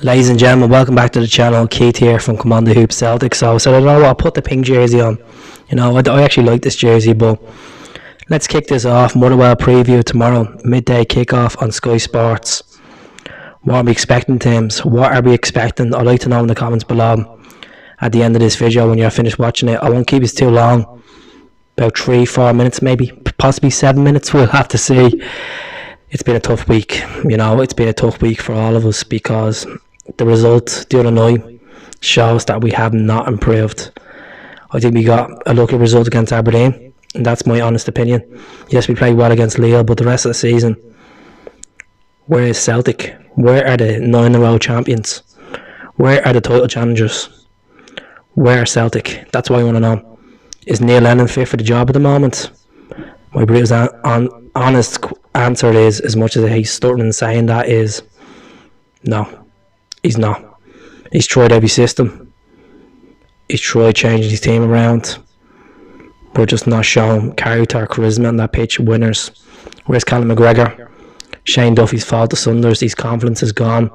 Ladies and gentlemen, welcome back to the channel. Keith here from cmonthehoopscel. So I don't know, I'll put the pink jersey on. You know, I actually like this jersey, but let's kick this off. Motherwell preview tomorrow, midday kickoff on Sky Sports. What are we expecting, Tims? What are we expecting? I'd like to know in the comments below at the end of this video when you're finished watching it. I won't keep it too long, about 3-4 minutes, maybe possibly 7 minutes. We'll have to see. It's been a tough week, you know. It's been a tough week for all of us because the result the other night shows that we have not improved. I think we got a lucky result against Aberdeen, and that's my honest opinion. Yes, we played well against Lille, but the rest of the season, where is Celtic? Where are the 9-in-a-row champions? Where are the title challengers? Where are Celtic? That's what I want to know. Is Neil Lennon fit for the job at the moment? My brother's honest answer is, as much as he's stuttering and saying that, is no. He's not. He's tried every system. He's tried changing his team around. We're just not showing character or charisma on that pitch. Winners. Where's Callum McGregor? Shane Duffy's fault to Sunders. His confidence is gone.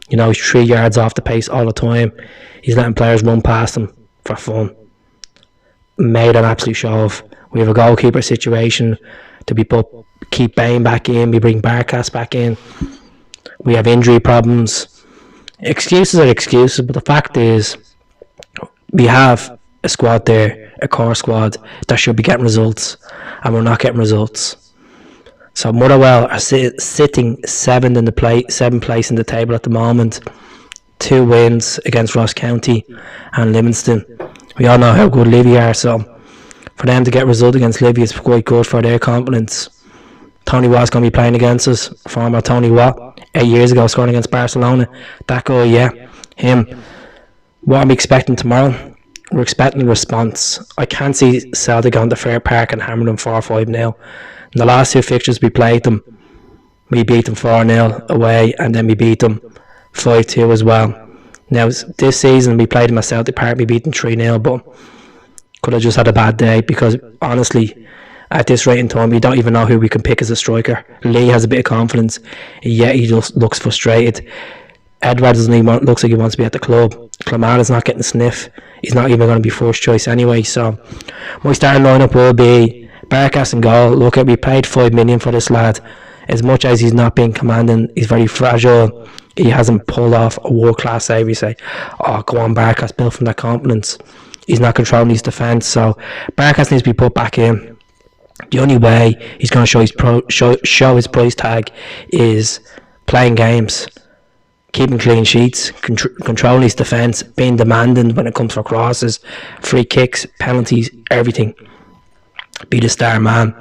You know, he's 3 yards off the pace all the time. He's letting players run past him for fun. Made an absolute show of. We have a goalkeeper situation to be put. Keep Bain back in. We bring Barkas back in. We have injury problems. Excuses are excuses, but the fact is we have a squad there, a core squad that should be getting results, and we're not getting results. So Motherwell are sitting seventh place in the table at the moment. 2 wins against Ross County and Livingston. We all know how good Livy are, so for them to get a result against Livy is quite good for their confidence. Tony Watt's going to be playing against us. Former Tony Watt, 8 years ago, scoring against Barcelona. That guy, yeah, him. What are we expecting tomorrow? We're expecting a response. I can't see Celtic on the Fair Park and hammer them 4-5-0. In the last 2 fixtures we played them, we beat them 4-0 away, and then we beat them 5-2 as well. Now, this season we played them at Celtic Park, we beat them 3-0, but could have just had a bad day because, honestly, at this rate in time, we don't even know who we can pick as a striker. Lee has a bit of confidence, yet he just looks frustrated. Edward looks like he wants to be at the club. Clamada's not getting a sniff. He's not even going to be first choice anyway. So my starting lineup will be Barkas and goal. Look, we paid 5 million for this lad. As much as he's not being commanding, he's very fragile. He hasn't pulled off a world-class save. You say, oh, go on, Barkas, built from that confidence. He's not controlling his defence. So Barkas needs to be put back in. The only way he's going to show his price tag is playing games, keeping clean sheets, controlling his defence, being demanding when it comes for crosses, free kicks, penalties, everything. Be the star man.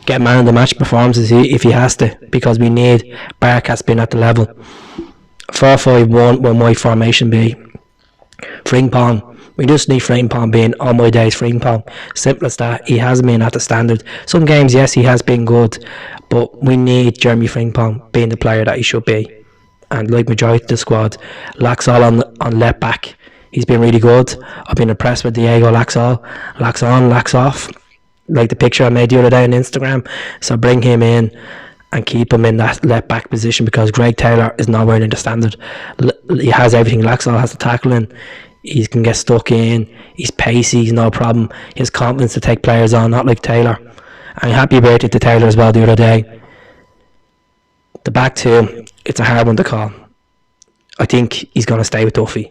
Get man of the match performances if he has to, because we need Barkas being at the level. 4-5-1 will my formation be. Frimpong. We just need Frimpong being on my days. Frimpong, simple as that. He has been at the standard. Some games, yes, he has been good, but we need Jeremy Frimpong being the player that he should be. And like majority of the squad, Laxall on left back, he's been really good. I've been impressed with Diego Laxall. Lax on, Lax off, like the picture I made the other day on Instagram. So bring him in and keep him in that left back position, because Greg Taylor is nowhere near the standard. He has everything. Laxall has the tackling. He can get stuck in. He's pacey. He's no problem. He has confidence to take players on, not like Taylor. And happy birthday to Taylor as well the other day. The back two, it's a hard one to call. I think he's going to stay with Duffy.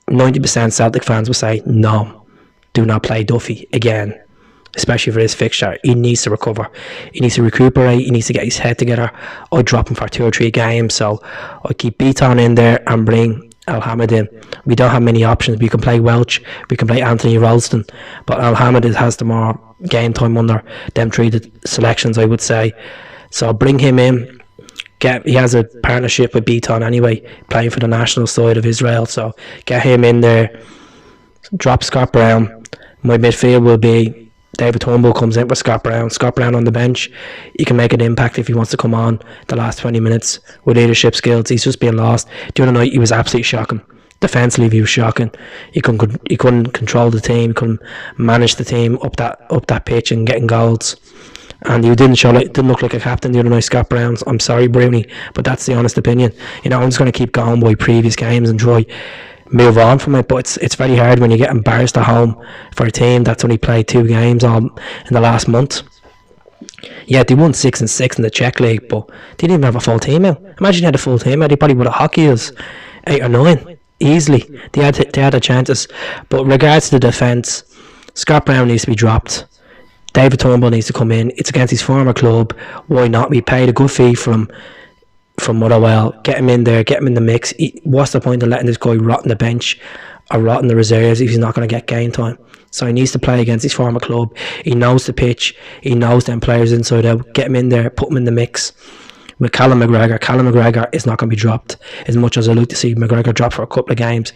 90% Celtic fans will say, no, do not play Duffy again, especially for this fixture. He needs to recover. He needs to recuperate. He needs to get his head together. I'd drop him for 2 or 3 games. So I'd keep Beaton in there and bring Al-Hamid in. We don't have many options. We can play Welch, we can play Anthony Ralston, but Al-Hamid has the more game time under them 3 selections, I would say. So bring him in. He has a partnership with Beaton anyway, playing for the national side of Israel, so get him in there. Drop Scott Brown. My midfield will be David Turnbull comes in with Scott Brown. Scott Brown on the bench. He can make an impact if he wants to come on the last 20 minutes with leadership skills. He's just being lost. The other night he was absolutely shocking. Defensively he was shocking. He couldn't control the team. He couldn't manage the team up that pitch and getting goals. and you didn't look like a captain the other night, Scott Brown. I'm sorry, Bruni, but that's the honest opinion. You know, I'm just going to keep going by previous games and try move on from it. But it's very hard when you get embarrassed at home for a team that's only played 2 games all in the last month. Yeah, they won 6-6 in the Czech League, but they didn't even have a full team out. Imagine you had a full team out, they probably would have hockey us 8 or 9 easily. They had the chances. But regards to the defence, Scott Brown needs to be dropped. David Turnbull needs to come in. It's against his former club. Why not? We paid a good fee from Motherwell. Get him in there. Get him in the mix. What's the point of letting this guy rot on the bench or rot in the reserves if he's not going to get game time? So he needs to play against his former club. He knows the pitch. He knows them players inside out. Get him in there. Put him in the mix. With Callum McGregor is not going to be dropped. As much as I like to see McGregor drop for a couple of games,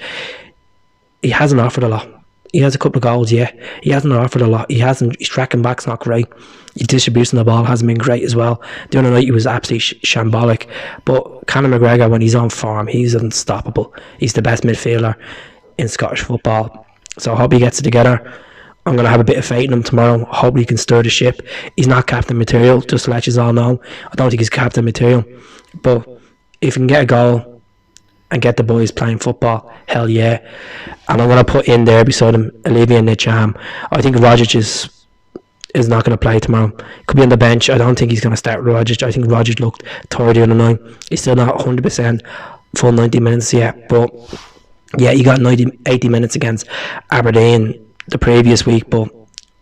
he hasn't offered a lot. He has a couple of goals, yeah. He hasn't offered a lot. His tracking back's not great. His distribution of the ball hasn't been great as well. The other night he was absolutely shambolic. But Conor McGregor, when he's on form, he's unstoppable. He's the best midfielder in Scottish football. So I hope he gets it together. I'm going to have a bit of faith in him tomorrow. I hope he can stir the ship. He's not captain material, just to let you all know. I don't think he's captain material. But if he can get a goal and get the boys playing football, hell yeah. And I'm going to put in there beside him Olivia Nicham. I think Rogic is not going to play tomorrow. Could be on the bench. I don't think he's going to start Rogic. I think Rogic looked tired the other night. He's still not 100% full 90 minutes yet. But yeah, he got 80 minutes against Aberdeen the previous week, but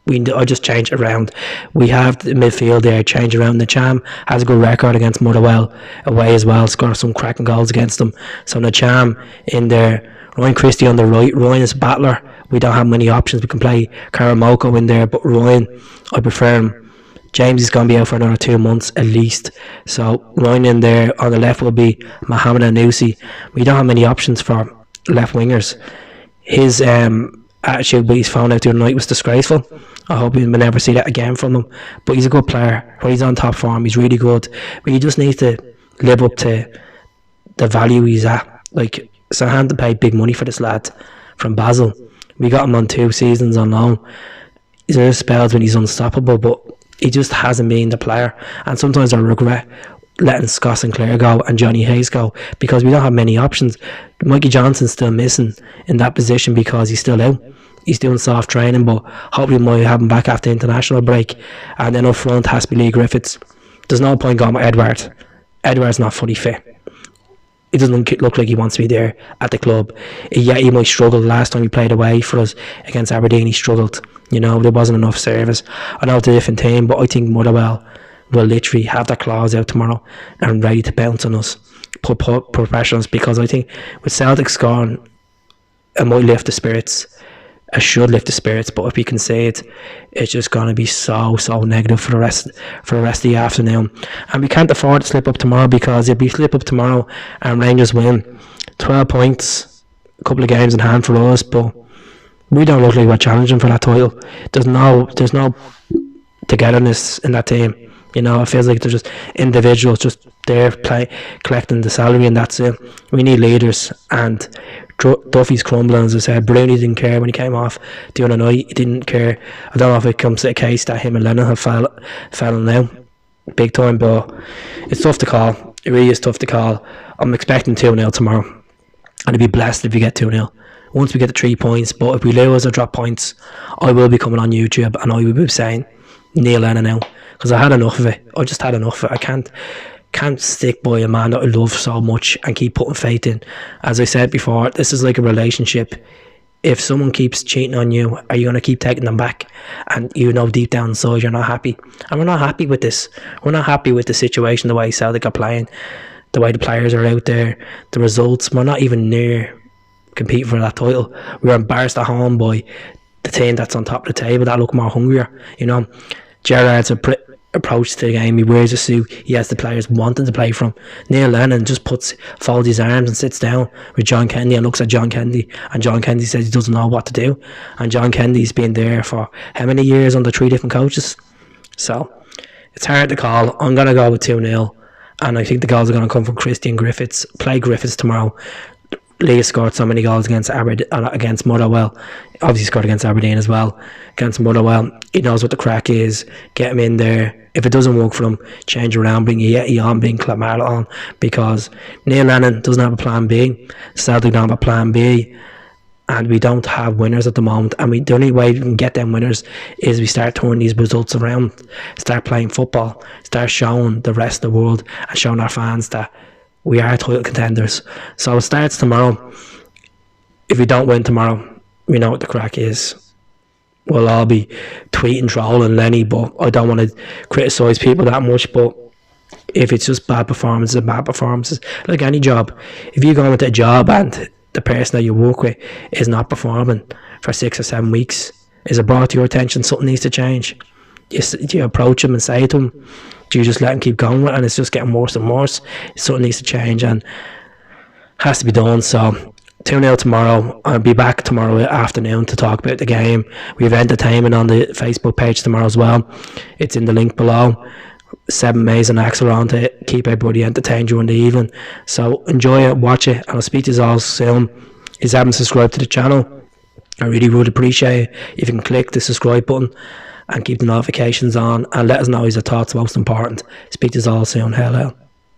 I just changed it around. We have the midfield there, change around. Nicham has a good record against Motherwell away as well, scored some cracking goals against them. So Nicham in there, Ryan Christie on the right. Ryan is a battler. We don't have many options. We can play Karamoko in there, but Ryan, I prefer him. James is going to be out for another 2 months at least. So Ryan in there. On the left will be Mohamed Anusi. We don't have many options for left wingers. His attitude when he's found out the other night was disgraceful. I hope we'll never see that again from him. But he's a good player. When he's on top form, he's really good. But he just needs to live up to the value he's at. Like, Southampton paid big money for this lad from Basel. We got him on 2 seasons on loan. There are spells when he's unstoppable, but he just hasn't been the player. And sometimes I regret letting Scott Sinclair go and Johnny Hayes go because we don't have many options. Mikey Johnson's still missing in that position because he's still out. He's doing soft training, but hopefully we might have him back after international break. And then up front has to be Lee Griffiths. There's no point going with Edward. Edward's not fully fit. He doesn't look like he wants to be there at the club. Yeah, he might struggle. Last time he played away for us against Aberdeen, he struggled. You know, there wasn't enough service. I know it's a different team, but I think Motherwell will literally have their claws out tomorrow and ready to bounce on us, put pressure on us, because I think with Celtic scoring, it might lift the spirits. It should lift the spirits, but if we concede, it's just going to be so negative for the rest of the afternoon. And we can't afford to slip up tomorrow, because if we slip up tomorrow and Rangers win, 12 points, a couple of games in hand for us, but we don't look like we're challenging for that title. There's no togetherness in that team. You know, it feels like they're just individuals just there collecting the salary, and that's it. We need leaders, and Duffy's crumbling, as I said. Bruni didn't care when he came off the other night. He didn't care. I don't know if it comes to a case that him and Lennon have fallen now big time, but it's tough to call. It really is tough to call. I'm expecting 2-0 tomorrow, and I'd be blessed if we get 2-0 once we get the 3 points. But if we lose or drop points, I will be coming on YouTube and I will be saying Neil Lennon now, because I had enough of it. I just had enough of it. I can't stick by a man that I love so much and keep putting faith in. As I said before, this is like a relationship. If someone keeps cheating on you, are you going to keep taking them back? And you know deep down inside you're not happy. And we're not happy with this. We're not happy with the situation, the way Celtic are playing, the way the players are out there, the results. We're not even near competing for that title. We were embarrassed at home by the team that's on top of the table that look more hungrier. You know, Gerrard's approach to the game, he wears a suit, he has the players wanting to play from. Neil Lennon just folds his arms and sits down with John Kennedy and looks at John Kennedy, and John Kennedy says he doesn't know what to do. And John Kennedy's been there for how many years under 3 different coaches? So it's hard to call. I'm going to go with 2-0, and I think the goals are going to come from Christie and Griffiths. Play Griffiths tomorrow. Lee scored so many goals against against Motherwell. Obviously scored against Aberdeen as well. Against Motherwell, he knows what the crack is. Get him in there. If it doesn't work for him, change around, bring Yeti on, bring Clamara on, because Neil Lennon doesn't have a plan B. Celtic don't have a plan B, and we don't have winners at the moment. And the only way we can get them winners is we start turning these results around, start playing football, start showing the rest of the world and showing our fans that we are title contenders. So it starts tomorrow. If we don't win tomorrow, we know what the crack is. We'll all be tweeting, trolling Lenny, but I don't want to criticise people that much. But if it's just bad performances, like any job, if you go into a job and the person that you work with is not performing for 6 or 7 weeks, is it brought to your attention something needs to change? Do you approach him and say to him? Do you just let him keep going with it, and it's just getting worse and worse? Something needs to change and has to be done. So 2-0 tomorrow. I'll be back tomorrow afternoon to talk about the game. We have entertainment on the Facebook page tomorrow as well. It's in the link below. 7 amazing acts around to keep everybody entertained during the evening. So enjoy it, watch it, and I'll speak to you all soon. If you haven't subscribed to the channel, I really would appreciate it if you can click the subscribe button and keep the notifications on, and let us know your thoughts. Most important. Speak to you all soon. Hello.